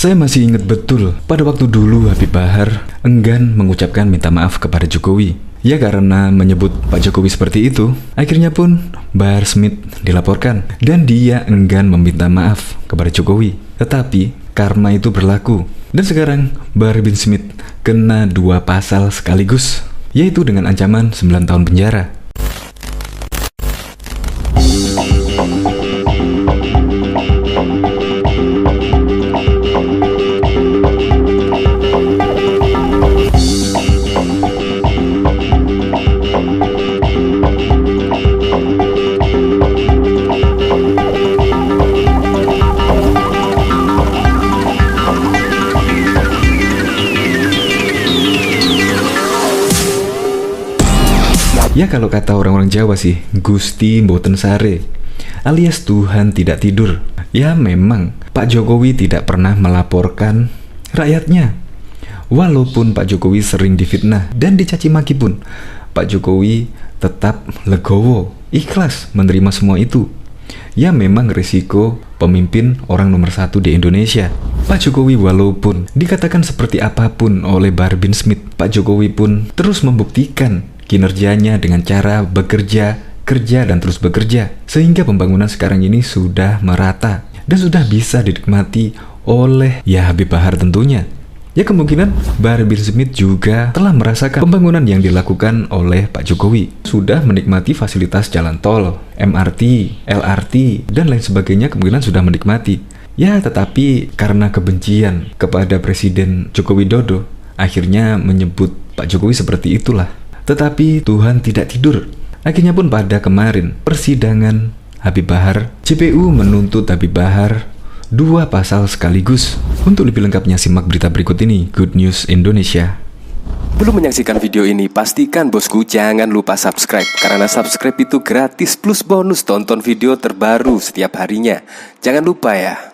Saya masih ingat betul pada waktu dulu Habib Bahar enggan mengucapkan minta maaf kepada Jokowi. Ya karena menyebut Pak Jokowi seperti itu, akhirnya pun Bahar Smith dilaporkan dan dia enggan meminta maaf kepada Jokowi. Tetapi karma itu berlaku dan sekarang Bahar bin Smith kena 2 pasal sekaligus, yaitu dengan ancaman 9 tahun penjara. Ya kalau kata orang-orang Jawa sih, Gusti Mboten Sare, alias Tuhan tidak tidur. Ya memang Pak Jokowi tidak pernah melaporkan rakyatnya. Walaupun Pak Jokowi sering difitnah dan dicaci maki pun, Pak Jokowi tetap legowo, ikhlas menerima semua itu. Ya memang risiko pemimpin orang nomor 1 di Indonesia. Pak Jokowi walaupun dikatakan seperti apapun oleh Bahar bin Smith, Pak Jokowi pun terus membuktikan kinerjanya dengan cara bekerja, kerja dan terus bekerja, sehingga pembangunan sekarang ini sudah merata dan sudah bisa dinikmati oleh ya Habib Bahar tentunya. Ya kemungkinan Bahar bin Smith juga telah merasakan pembangunan yang dilakukan oleh Pak Jokowi. Sudah menikmati fasilitas jalan tol, MRT, LRT, dan lain sebagainya, kemungkinan sudah menikmati. Ya tetapi karena kebencian kepada Presiden Joko Widodo, akhirnya menyebut Pak Jokowi seperti itulah. Tetapi Tuhan tidak tidur. Akhirnya pun pada kemarin persidangan Habib Bahar, JPU menuntut Habib Bahar 2 pasal sekaligus. Untuk lebih lengkapnya simak berita berikut ini, Good News Indonesia. Belum menyaksikan video ini, pastikan bosku jangan lupa subscribe, karena subscribe itu gratis plus bonus tonton video terbaru setiap harinya. Jangan lupa ya.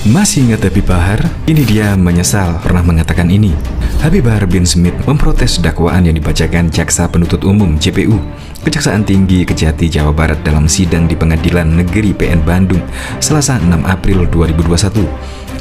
Masih ingat Habib Bahar? Ini dia menyesal pernah mengatakan ini. Habib Bahar bin Smith memprotes dakwaan yang dibacakan Jaksa Penuntut Umum JPU Kejaksaan Tinggi Kejati Jawa Barat dalam sidang di Pengadilan Negeri PN Bandung Selasa 6 April 2021.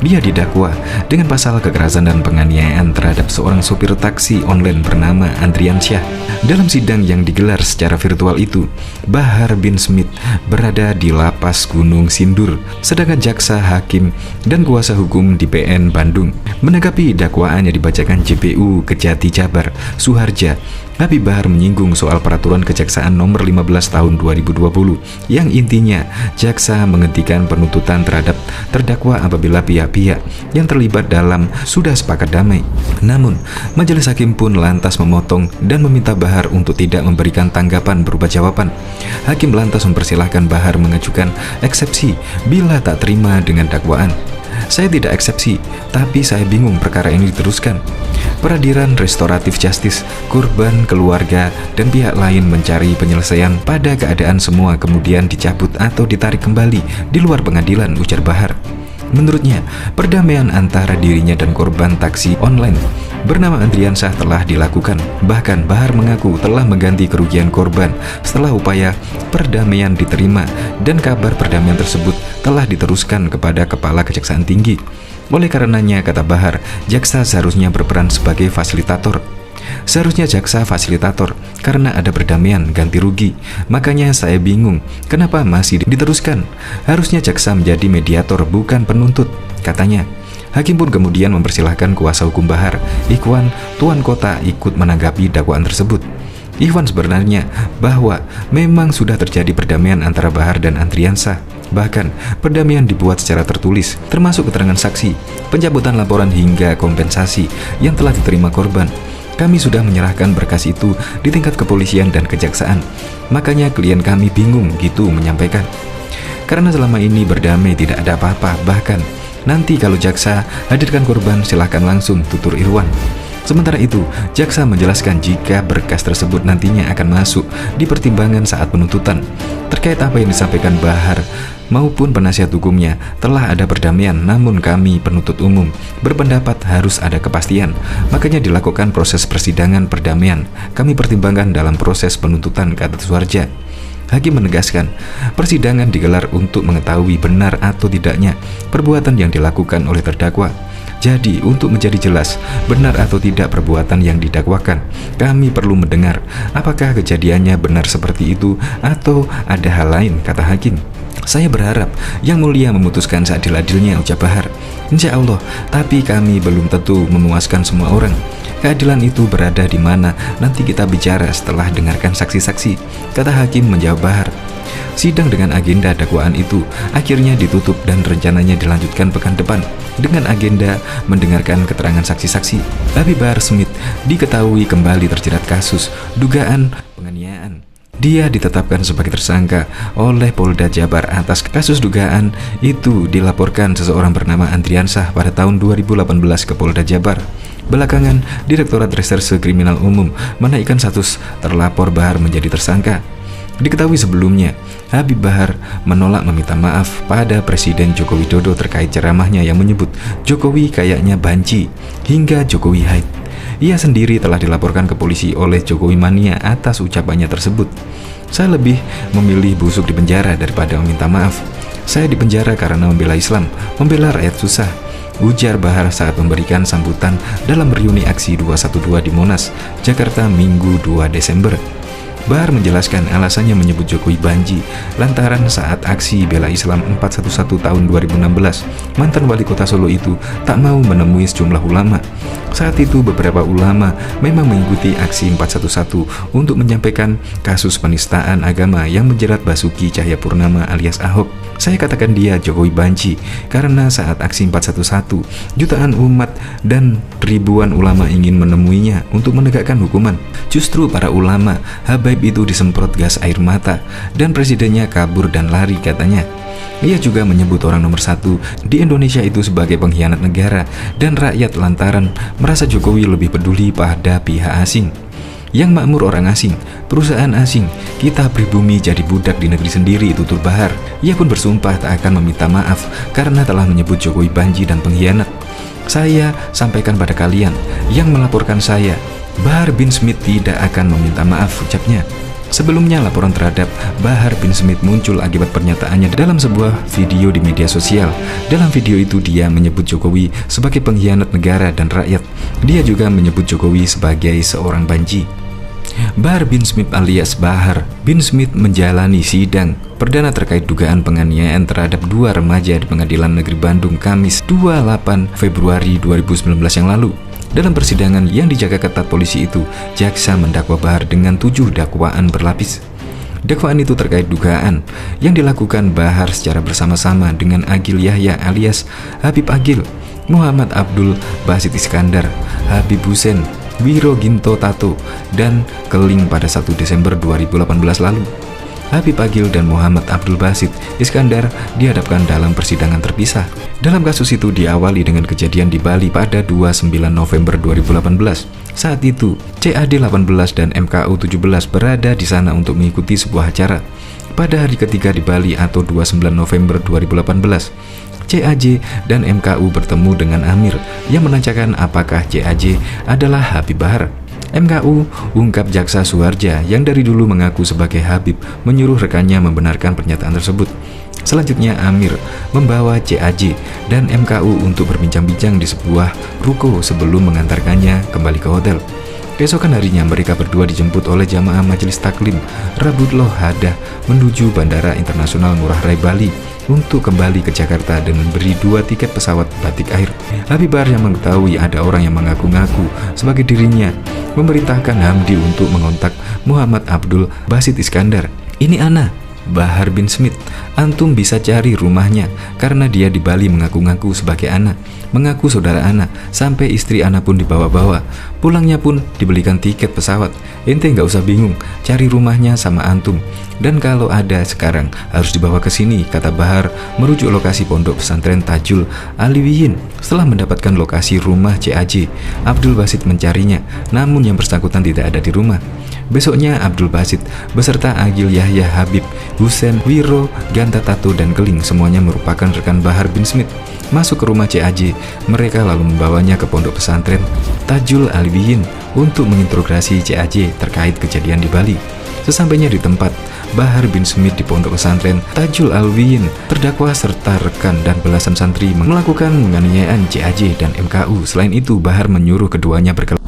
Dia didakwa dengan pasal kekerasan dan penganiayaan terhadap seorang sopir taksi online bernama Andrian Syah. Dalam sidang yang digelar secara virtual itu, Bahar bin Smith berada di Lapas Gunung Sindur, sedangkan jaksa, hakim, dan kuasa hukum di PN Bandung menanggapi dakwaan yang dibacakan JPU Kejati Jabar, Suharja. Habib Bahar menyinggung soal peraturan kejaksaan nomor 15 tahun 2020 yang intinya jaksa menghentikan penuntutan terhadap terdakwa apabila pihak-pihak yang terlibat dalam sudah sepakat damai. Namun, majelis hakim pun lantas memotong dan meminta Bahar untuk tidak memberikan tanggapan berupa jawaban. Hakim lantas mempersilahkan Bahar mengajukan eksepsi bila tak terima dengan dakwaan. Saya tidak eksepsi, tapi saya bingung perkara ini diteruskan. Peradilan restoratif justice, korban, keluarga, dan pihak lain mencari penyelesaian pada keadaan semua kemudian dicabut atau ditarik kembali di luar pengadilan, ujar Bahar. Menurutnya, perdamaian antara dirinya dan korban taksi online bernama Andrian Syah telah dilakukan. Bahkan Bahar mengaku telah mengganti kerugian korban setelah upaya perdamaian diterima dan kabar perdamaian tersebut telah diteruskan kepada Kepala Kejaksaan Tinggi. Oleh karenanya, kata Bahar, jaksa seharusnya berperan sebagai fasilitator. Seharusnya jaksa fasilitator karena ada perdamaian ganti rugi. Makanya saya bingung kenapa masih diteruskan. Harusnya jaksa menjadi mediator bukan penuntut, katanya. Hakim pun kemudian mempersilahkan kuasa hukum Bahar, Ikhwan Tuan Kota, ikut menanggapi dakwaan tersebut. Ikhwan sebenarnya bahwa memang sudah terjadi perdamaian antara Bahar dan Andrian Syah. Bahkan perdamaian dibuat secara tertulis, termasuk keterangan saksi, pencabutan laporan hingga kompensasi yang telah diterima korban. Kami sudah menyerahkan berkas itu di tingkat kepolisian dan kejaksaan. Makanya klien kami bingung gitu menyampaikan. Karena selama ini berdamai tidak ada apa-apa, bahkan nanti kalau jaksa hadirkan korban silahkan langsung, tutur Irwan. Sementara itu, jaksa menjelaskan jika berkas tersebut nantinya akan masuk di pertimbangan saat penuntutan. Terkait apa yang disampaikan Bahar maupun penasihat hukumnya, telah ada perdamaian, namun kami penuntut umum berpendapat harus ada kepastian. Makanya dilakukan proses persidangan perdamaian. Kami pertimbangkan dalam proses penuntutan, kata Suharja. Hakim menegaskan, persidangan digelar untuk mengetahui benar atau tidaknya perbuatan yang dilakukan oleh terdakwa. Jadi, untuk menjadi jelas benar atau tidak perbuatan yang didakwakan, kami perlu mendengar apakah kejadiannya benar seperti itu atau ada hal lain, kata hakim. Saya berharap Yang Mulia memutuskan seadil-adilnya, ucap Bahar. Insya Allah, tapi kami belum tentu memuaskan semua orang. Keadilan itu berada di mana nanti kita bicara setelah dengarkan saksi-saksi, kata hakim menjawab Bahar. Sidang dengan agenda dakwaan itu akhirnya ditutup dan rencananya dilanjutkan pekan depan dengan agenda mendengarkan keterangan saksi-saksi. Habib Bahar Smith diketahui kembali terjerat kasus dugaan penganiayaan. Dia ditetapkan sebagai tersangka oleh Polda Jabar atas kasus dugaan itu. Dilaporkan seseorang bernama Andriansah pada tahun 2018 ke Polda Jabar. Belakangan, Direktorat Reserse Kriminal Umum menaikkan status terlapor Bahar menjadi tersangka. Diketahui sebelumnya, Habib Bahar menolak meminta maaf pada Presiden Joko Widodo terkait ceramahnya yang menyebut Jokowi kayaknya banci hingga Jokowi haid. Ia sendiri telah dilaporkan ke polisi oleh Jokowi mania atas ucapannya tersebut. Saya lebih memilih busuk di penjara daripada meminta maaf. Saya di penjara karena membela Islam, membela rakyat susah, ujar Bahar saat memberikan sambutan dalam reuni aksi 212 di Monas, Jakarta Minggu 2 Desember. Bahar menjelaskan alasannya menyebut Jokowi banci lantaran saat aksi bela Islam 411 tahun 2016, mantan wali kota Solo itu tak mau menemui sejumlah ulama. Saat itu beberapa ulama memang mengikuti aksi 411 untuk menyampaikan kasus penistaan agama yang menjerat Basuki Cahayapurnama alias Ahok. Saya katakan dia Jokowi banci karena saat aksi 411 jutaan umat dan ribuan ulama ingin menemuinya untuk menegakkan hukuman. Justru para ulama Habib itu disemprot gas air mata dan presidennya kabur dan lari, katanya. Ia juga menyebut orang nomor satu di Indonesia itu sebagai pengkhianat negara dan rakyat lantaran merasa Jokowi lebih peduli pada pihak asing. Yang makmur orang asing, perusahaan asing, kita pribumi jadi budak di negeri sendiri, tutur Bahar. Ia pun bersumpah tak akan meminta maaf karena telah menyebut Jokowi banci dan pengkhianat. Saya sampaikan pada kalian yang melaporkan saya, Bahar bin Smith tidak akan meminta maaf, ucapnya. Sebelumnya laporan terhadap Bahar bin Smith muncul akibat pernyataannya dalam sebuah video di media sosial. Dalam video itu dia menyebut Jokowi sebagai pengkhianat negara dan rakyat. Dia juga menyebut Jokowi sebagai seorang banci. Bahar bin Smith alias Bahar bin Smith menjalani sidang perdana terkait dugaan penganiayaan terhadap dua remaja di Pengadilan Negeri Bandung Kamis 28 Februari 2019 yang lalu. Dalam persidangan yang dijaga ketat polisi itu, jaksa mendakwa Bahar dengan 7 dakwaan berlapis. Dakwaan itu terkait dugaan yang dilakukan Bahar secara bersama-sama dengan Agil Yahya alias Habib Agil, Muhammad Abdul Basit Iskandar, Habib Hussein, Wiro Ginto Tato, dan Keling pada 1 Desember 2018 lalu. Habib Agil dan Muhammad Abdul Basit Iskandar dihadapkan dalam persidangan terpisah. Dalam kasus itu diawali dengan kejadian di Bali pada 29 November 2018. Saat itu, CAD 18 dan MKU 17 berada di sana untuk mengikuti sebuah acara. Pada hari ketiga di Bali atau 29 November 2018, CAJ dan MKU bertemu dengan Amir yang menanyakan apakah CAJ adalah Habib Bahar. MKU ungkap jaksa Suharja yang dari dulu mengaku sebagai Habib menyuruh rekannya membenarkan pernyataan tersebut. Selanjutnya Amir membawa CAJ dan MKU untuk berbincang-bincang di sebuah ruko sebelum mengantarkannya kembali ke hotel. Keesokan harinya mereka berdua dijemput oleh jamaah Majelis Taklim Rabutloh Hadah menuju Bandara Internasional Ngurah Rai Bali untuk kembali ke Jakarta dengan memberi 2 tiket pesawat batik air. Habib Bahar yang mengetahui ada orang yang mengaku-ngaku sebagai dirinya memerintahkan Hamdi untuk mengontak Muhammad Abdul Basit Iskandar. Ini Ana, Bahar bin Smith, antum bisa cari rumahnya karena dia di Bali mengaku-ngaku sebagai Ana, mengaku saudara Ana, sampai istri Ana pun dibawa-bawa. Pulangnya pun dibelikan tiket pesawat. Ente nggak usah bingung, cari rumahnya sama antum. Dan kalau ada sekarang harus dibawa ke sini, kata Bahar merujuk lokasi pondok pesantren Tajul Aliwiyin. Setelah mendapatkan lokasi rumah CAJ, Abdul Basit mencarinya, namun yang bersangkutan tidak ada di rumah. Besoknya Abdul Basit beserta Agil Yahya, Habib Hussein, Wiro, Ganta Tato, dan Keling, semuanya merupakan rekan Bahar bin Smith, masuk ke rumah CAJ. Mereka lalu membawanya ke pondok pesantren Tajul Aliwiyin untuk menginterogasi CAJ terkait kejadian di Bali. Sesampainya di tempat, Bahar bin Smith di Pondok Pesantren Tajul Alwiyin. Terdakwa serta rekan dan belasan santri melakukan penganiayaan JAJ dan MKU. Selain itu, Bahar menyuruh keduanya berkelahi